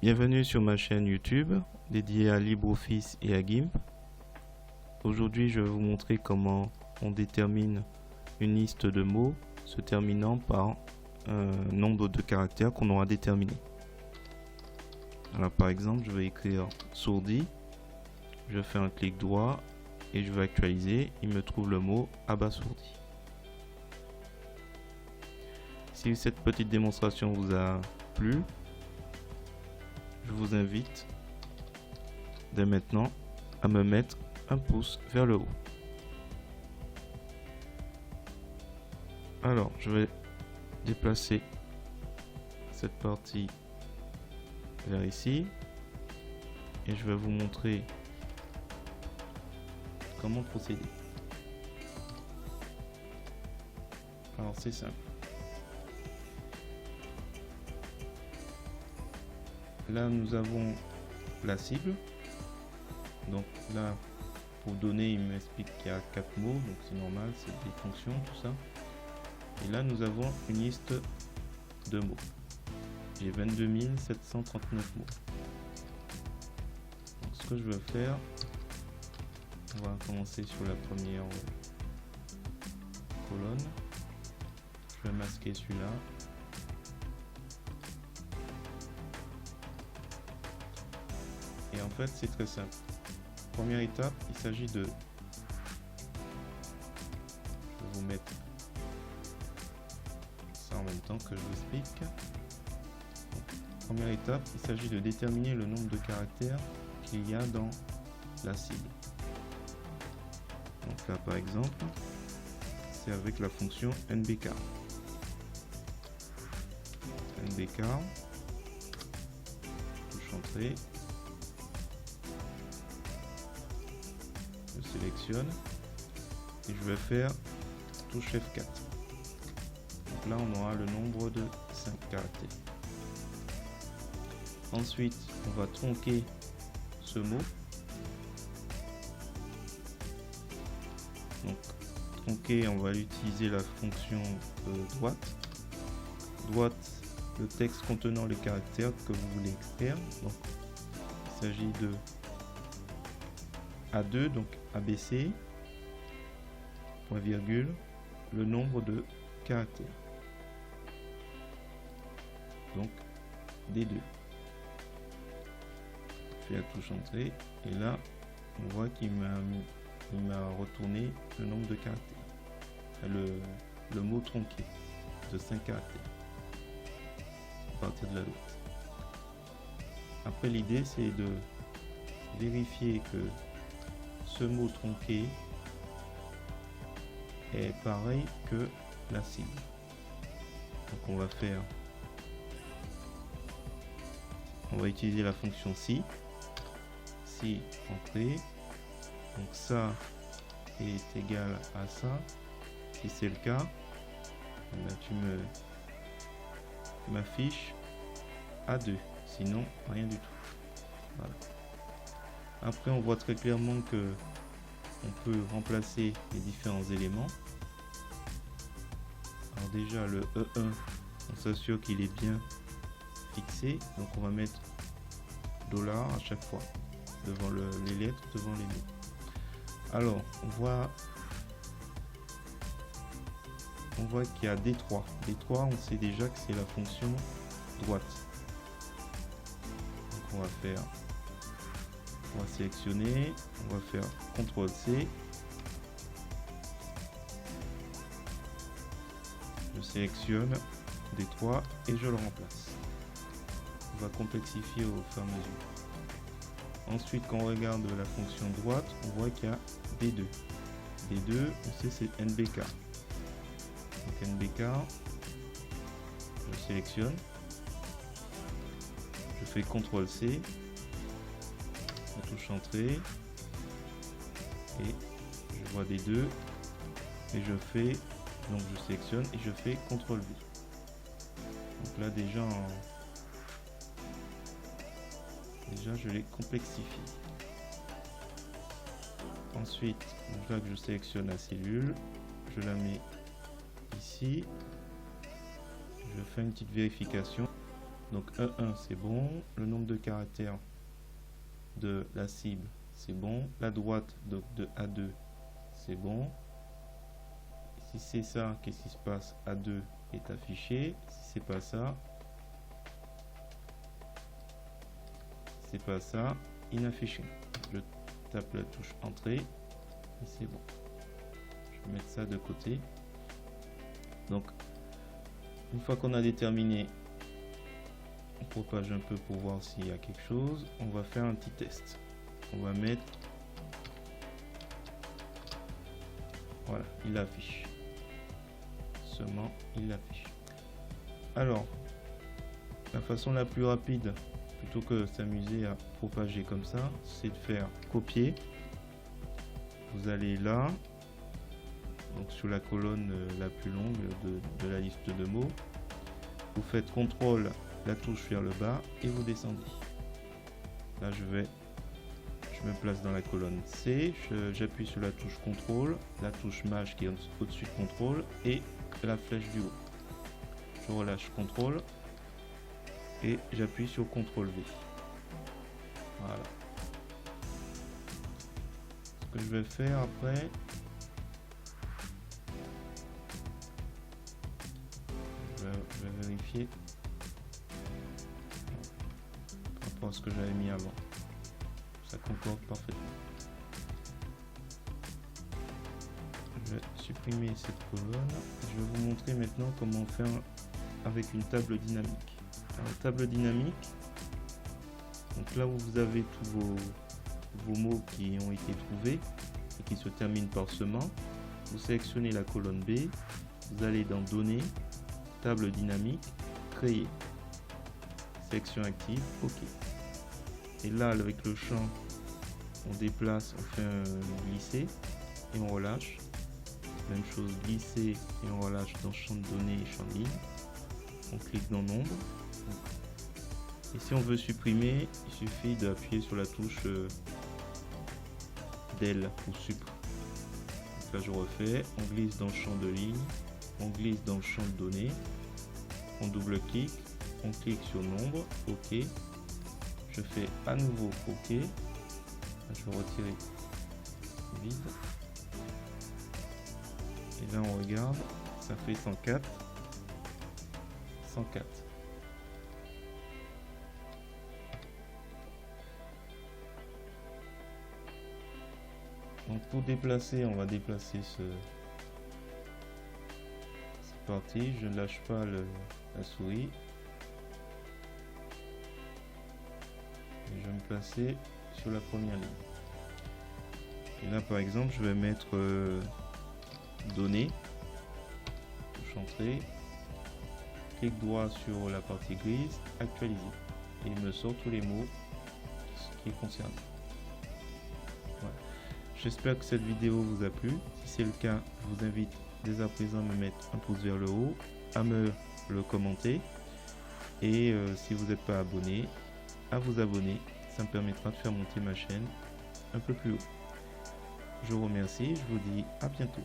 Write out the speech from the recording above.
Bienvenue sur ma chaîne YouTube dédiée à LibreOffice et à GIMP. Aujourd'hui, je vais vous montrer comment on détermine une liste de mots se terminant par un nombre de caractères qu'on aura déterminé. Alors par exemple, je vais écrire sourdi, je fais un clic droit et je vais actualiser, il me trouve le mot abasourdi. Si cette petite démonstration vous a plu, je vous invite dès maintenant à me mettre un pouce vers le haut. Alors, je vais déplacer cette partie vers ici et je vais vous montrer comment procéder. Alors, c'est simple. Là, nous avons la cible. Donc là, pour donner, il m'explique qu'il y a 4 mots, donc c'est normal, c'est des fonctions, tout ça. Et là, nous avons une liste de mots. J'ai 22 739 mots. Donc, ce que je veux faire, on va commencer sur la première colonne. Je vais masquer celui-là. Et en fait, c'est très simple. Première étape, il s'agit de... Je vais vous mettre ça en même temps que je vous explique. Donc, première étape, il s'agit de déterminer le nombre de caractères qu'il y a dans la cible. Donc là, par exemple, c'est avec la fonction nbcar. nbcar, touche entrée. Je sélectionne et je vais faire touche F4. Donc là on aura le nombre de 5 caractères. Ensuite on va tronquer ce mot. Donc tronquer, on va utiliser la fonction droite. Droite, le texte contenant les caractères que vous voulez extraire. Donc il s'agit de A2, donc ABC, point virgule, le nombre de caractères. Donc D2. Je fais la touche entrée et là on voit qu'il m'a retourné le nombre de caractères. Le mot tronqué de 5 caractères à partir de la droite. Après, l'idée c'est de vérifier que ce mot tronqué est pareil que la cible. Donc on va utiliser la fonction si entrée. Donc ça est égal à ça. Si c'est le cas, là tu m'affiches A2, sinon rien du tout. Voilà. Après, on voit très clairement que on peut remplacer les différents éléments. Alors déjà, le E1, on s'assure qu'il est bien fixé. Donc on va mettre $ à chaque fois, devant les lettres, devant les mots. Alors, on voit qu'il y a D3. D3, on sait déjà que c'est la fonction droite. Donc on va sélectionner, on va faire CTRL-C. Je sélectionne D3 et je le remplace. On va complexifier au fur et à mesure. Ensuite, quand on regarde la fonction droite, on voit qu'il y a D2. D2, on sait c'est nbcar. Donc nbcar, je sélectionne, je fais CTRL-C. La touche entrée et je vois des deux et donc je sélectionne et je fais CTRL V. Donc là déjà je les complexifie. Ensuite, là que je sélectionne la cellule, je la mets ici, je fais une petite vérification. Donc E1 c'est bon, le nombre de caractères de la cible c'est bon, la droite de A2 c'est bon. Si c'est ça, qu'est-ce qui se passe? A2 est affiché. Si c'est pas ça, inaffiché. Je tape la touche entrée et c'est bon. Je vais mettre ça de côté. Donc une fois qu'on a déterminé, on propage un peu pour voir s'il y a quelque chose. On va faire un petit test. On va mettre, voilà, il affiche. Seulement il affiche. Alors la façon la plus rapide, plutôt que s'amuser à propager comme ça, c'est de faire copier. Vous allez là, donc sur la colonne la plus longue de la liste de mots, vous faites CTRL, la touche vers le bas et vous descendez. Là je me place dans la colonne C, j'appuie sur la touche CTRL, la touche Maj qui est au-dessus de CTRL et la flèche du haut. Je relâche CTRL et j'appuie sur CTRL V. Voilà. Ce que je vais faire après, je vais vérifier par rapport à ce que j'avais mis avant. Ça concorde parfaitement. Je vais supprimer cette colonne. Je vais vous montrer maintenant comment faire avec une table dynamique. Alors, la table dynamique, donc là où vous avez tous vos mots qui ont été trouvés et qui se terminent par sement, vous sélectionnez la colonne B, vous allez dans Données, table dynamique, Créer, sélection active, OK. Et là, avec le champ, on déplace, on fait un glisser et on relâche. Même chose, glisser et on relâche dans champ de données et champ de ligne. On clique dans Nombre. Et si on veut supprimer, il suffit d'appuyer sur la touche Del ou Supr. Donc là, je refais. On glisse dans le champ de ligne. On glisse dans le champ de données. On double-clique. On clique sur Nombre. OK. Je fais à nouveau OK. Je vais retirer vide. Et là on regarde, ça fait 104. 104. Donc pour déplacer, on va déplacer cette partie. Je ne lâche pas la souris. Et je vais me placer sur la première ligne. Et là par exemple je vais mettre Données, touche entrée, clic droit sur la partie grise, actualiser, et il me sort tous les mots qui concernent. Voilà. J'espère que cette vidéo vous a plu. Si c'est le cas, je vous invite dès à présent à me mettre un pouce vers le haut, à me le commenter, et si vous n'êtes pas abonné, à vous abonner. Ça me permettra de faire monter ma chaîne un peu plus haut. Je vous remercie, je vous dis à bientôt.